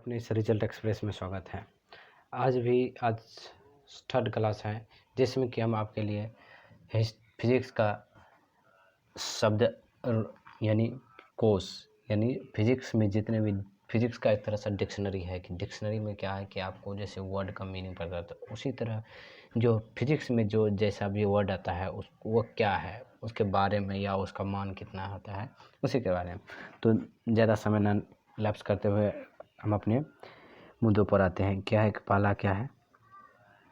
अपने इस result express में स्वागत है। आज थर्ड क्लास है जिसमें कि हम आपके लिए फिजिक्स का शब्द यानी कोश यानी फिजिक्स में जितने भी फिजिक्स का एक तरह से डिक्शनरी है कि डिक्शनरी में क्या है कि आपको जैसे वर्ड का मीनिंग पता है, तो उसी तरह जो फिजिक्स में जो जैसा भी वर्ड आता है वो क्या है उसके बारे में या उसका मान कितना होता है उसी के बारे में। तो ज़्यादा समय न लैप्स करते हुए हम अपने मुद्दों पर आते हैं। क्या है पहला क्या है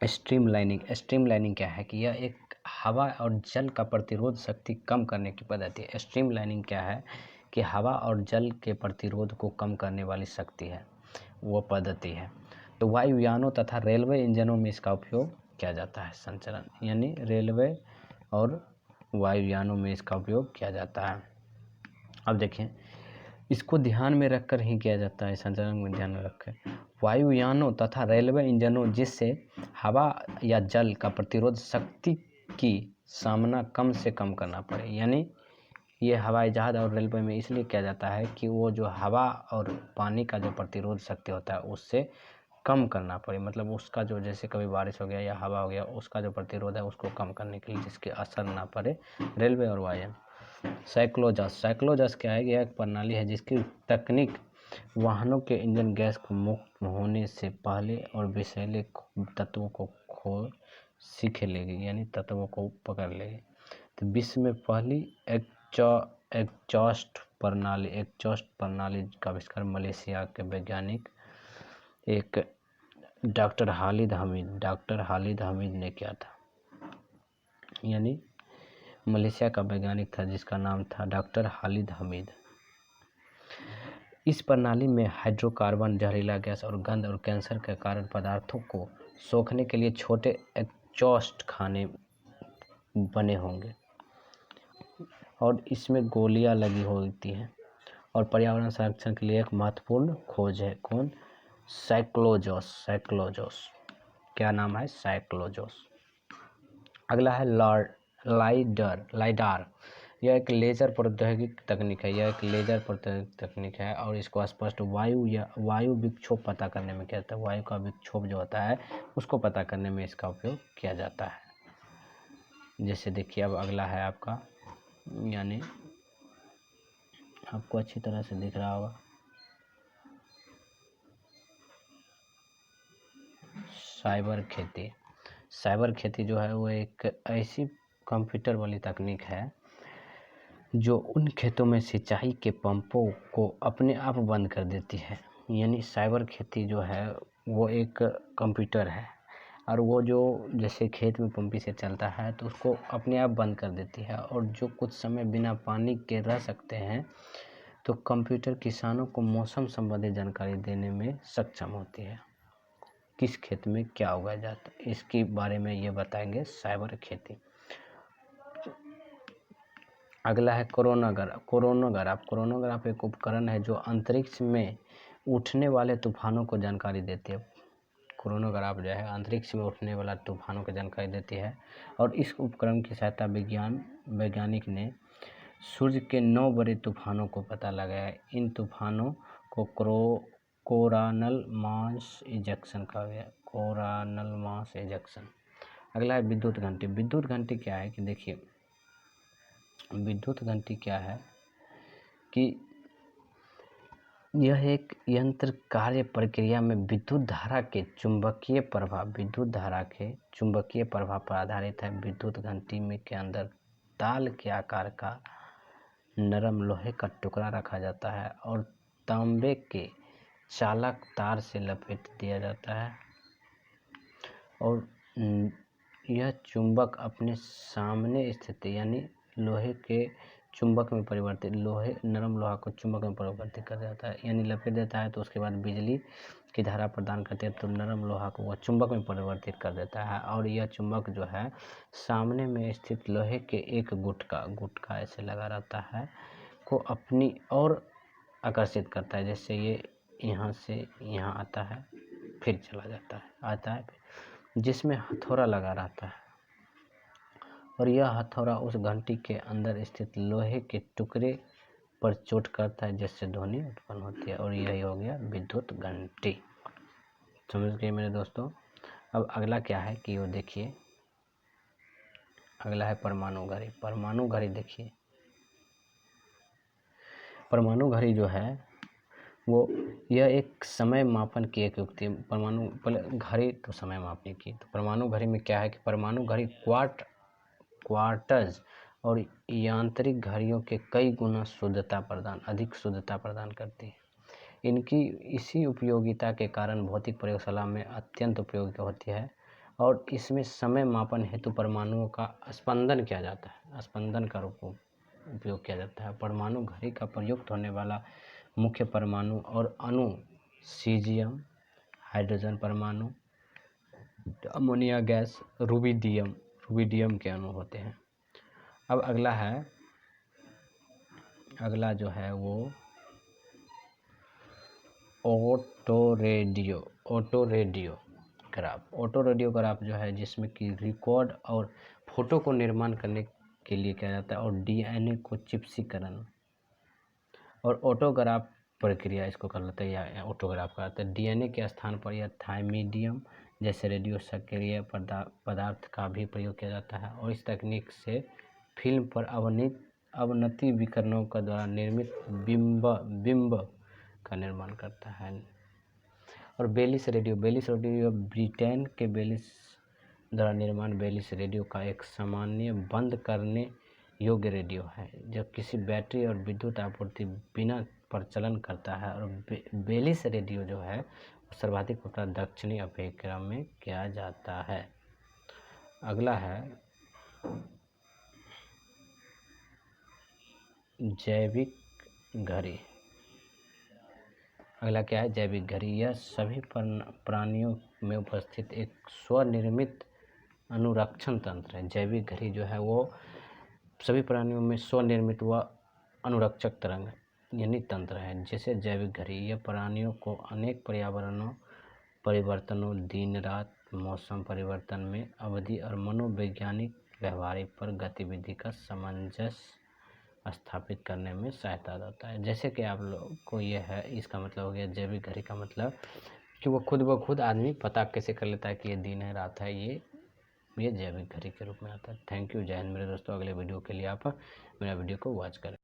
स्ट्रीम लाइनिंग क्या है कि यह एक हवा और जल का प्रतिरोध शक्ति कम करने की पद्धति है। स्ट्रीम लाइनिंग क्या है कि हवा और जल के प्रतिरोध को कम करने वाली शक्ति है, वो पद्धति है। तो वायुयानों तथा रेलवे इंजनों में इसका उपयोग किया जाता है। संचरण यानी रेलवे और वायुयानों में इसका उपयोग किया जाता है। अब देखें, इसको ध्यान में रखकर ही किया जाता है। संचरण में ध्यान में रखकर वायुयानों तथा रेलवे इंजनों जिससे हवा या जल का प्रतिरोध शक्ति की सामना कम से कम करना पड़े, यानी ये हवाई जहाज़ और रेलवे में इसलिए किया जाता है कि वो जो हवा और पानी का जो प्रतिरोध शक्ति होता है उससे कम करना पड़े, मतलब उसका जो जैसे कभी बारिश हो गया या हवा हो गया उसका जो प्रतिरोध है उसको कम करने के लिए जिसके असर ना पड़े रेलवे और वायुयान। साइक्लोजस क्या है? यह एक प्रणाली है जिसकी तकनीक वाहनों के इंजन गैस को मुक्त होने से पहले और विषैले तत्वों को सीख लेगी, यानी तत्वों को पकड़ लेगी। तो विश्व में पहली एग्जॉस्ट प्रणाली का आविष्कार मलेशिया के वैज्ञानिक एक डॉक्टर खालिद हमीद ने किया था, यानी मलेशिया का वैज्ञानिक था जिसका नाम था डॉक्टर खालिद हमीद। इस प्रणाली में हाइड्रोकार्बन, जहरीला गैस और गंध और कैंसर के कारण पदार्थों को सोखने के लिए छोटे एग्जॉस्ट खाने बने होंगे और इसमें गोलियां लगी होती हैं। और पर्यावरण संरक्षण के लिए एक महत्वपूर्ण खोज है। कौन? साइक्लोजोस। क्या नाम है? साइक्लोजोस। अगला है लाइडार। यह एक लेजर प्रौद्योगिकी तकनीक है और इसको स्पष्ट वायु विक्षोभ पता करने में किया जाता है। वायु का विक्षोभ जो होता है उसको पता करने में इसका उपयोग किया जाता है। जैसे देखिए, अब अगला है आपका, यानी आपको अच्छी तरह से दिख रहा होगा, साइबर खेती जो है वो एक ऐसी कंप्यूटर वाली तकनीक है जो उन खेतों में सिंचाई के पंपों को अपने आप बंद कर देती है। यानी साइबर खेती जो है वो एक कंप्यूटर है और वो जो जैसे खेत में पंपी से चलता है तो उसको अपने आप बंद कर देती है, और जो कुछ समय बिना पानी के रह सकते हैं तो कंप्यूटर किसानों को मौसम संबंधी जानकारी देने में सक्षम होती है। किस खेत में क्या उगाया जाता है इसके बारे में ये बताएंगे साइबर खेती। अगला है कोरोनोग्राफ एक उपकरण है जो अंतरिक्ष में उठने वाले तूफानों को जानकारी देती है। कोरोनोग्राफ जो है अंतरिक्ष में उठने वाला तूफानों की जानकारी देती है, और इस उपकरण की सहायता वैज्ञानिक ने सूर्य के 9 बड़े तूफानों को पता लगाया। इन तूफानों को कोरोनल मास इजेक्शन कहा गया। Coronal mass ejection. अगला है विद्युत घंटी। विद्युत घंटी क्या है कि देखिए, विद्युत घंटी क्या है कि यह एक यंत्र कार्य प्रक्रिया में विद्युत धारा के चुंबकीय प्रभाव पर आधारित है। विद्युत घंटी में के अंदर ताल के आकार का नरम लोहे का टुकड़ा रखा जाता है और तांबे के चालक तार से लपेट दिया जाता है, और यह चुंबक अपने सामने स्थित यानी लोहे के चुंबक में परिवर्तित नरम लोहा को चुंबक में परिवर्तित कर देता है, यानी लपेट देता है तो उसके बाद बिजली की धारा प्रदान करते हैं तो नरम लोहा को वह चुंबक में परिवर्तित कर देता है, और यह चुंबक जो है सामने में स्थित लोहे के एक गुटका ऐसे लगा रहता है को अपनी ओर आकर्षित करता है। जैसे ये यहाँ से यहाँ आता है फिर चला जाता है जिसमें हथौड़ा लगा रहता है, और यह हथौड़ा उस घंटी के अंदर स्थित लोहे के टुकड़े पर चोट करता है जिससे ध्वनि उत्पन्न होती है, और यही हो गया विद्युत घंटी। समझ गए मेरे दोस्तों। अब अगला क्या है कि वो देखिए, अगला है परमाणु घड़ी। परमाणु घड़ी देखिए, परमाणु घड़ी जो है वो यह एक समय मापन की एक युक्ति है। परमाणु, पहले घड़ी तो समय मापने की, तो परमाणु घड़ी में क्या है कि परमाणु घड़ी क्वार्ट्ज और यांत्रिक घड़ियों के कई गुना अधिक शुद्धता प्रदान करती है। इनकी इसी उपयोगिता के कारण भौतिक प्रयोगशाला में अत्यंत उपयोगी होती है, और इसमें समय मापन हेतु परमाणुओं का स्पंदन किया जाता है, स्पंदन का उपयोग किया जाता है। परमाणु घड़ी का प्रयुक्त होने वाला मुख्य परमाणु और अणु सीजियम, हाइड्रोजन परमाणु, अमोनिया गैस, रुबिडियम के अणु होते हैं। अब अगला जो है वो ऑटो रेडियोग्राफ जो है, जिसमें कि रिकॉर्ड और फोटो को निर्माण करने के लिए किया जाता है, और डीएनए को चिप्सीकरण और ऑटोग्राफ प्रक्रिया इसको कर लेते हैं, या ऑटोग्राफ कराते हैं। डीएनए के स्थान पर यह थायमिडियम जैसे रेडियो सक्रिय पदार्थ का भी प्रयोग किया जाता है, और इस तकनीक से फिल्म पर अवनति विकिरणों का द्वारा निर्मित बिंब का निर्माण करता है। और बेलिस रेडियो ब्रिटेन के बेलिस द्वारा निर्माण बेलिस रेडियो का एक सामान्य बंद करने योग्य रेडियो है, जो किसी बैटरी और विद्युत आपूर्ति बिना प्रचलन करता है। और बेलिस रेडियो जो है सर्वाधिक उपयोग दक्षिणी अफ्रीका में किया जाता है। अगला है जैविक घड़ी। अगला क्या है? जैविक घड़ी। यह सभी प्राणियों में उपस्थित एक स्वनिर्मित अनुरक्षण तंत्र है। जैविक घड़ी जो है वो सभी प्राणियों में स्वनिर्मित व अनुरक्षक तरंग यानी तंत्र है। जैसे जैविक घड़ी यह प्राणियों को अनेक परिवर्तनों, दिन रात, मौसम परिवर्तन में अवधि और मनोवैज्ञानिक व्यवहार पर गतिविधि का सामंजस्य स्थापित करने में सहायता देता है। जैसे कि आप लोग को यह है, इसका मतलब हो गया जैविक घड़ी का मतलब कि वो खुद ब खुद आदमी पता कैसे कर लेता है कि ये दिन है रात है, ये जैविक घड़ी के रूप में आता है। थैंक यू, जय हिंद मेरे दोस्तों। अगले वीडियो के लिए आप मेरा वीडियो को वॉच करें।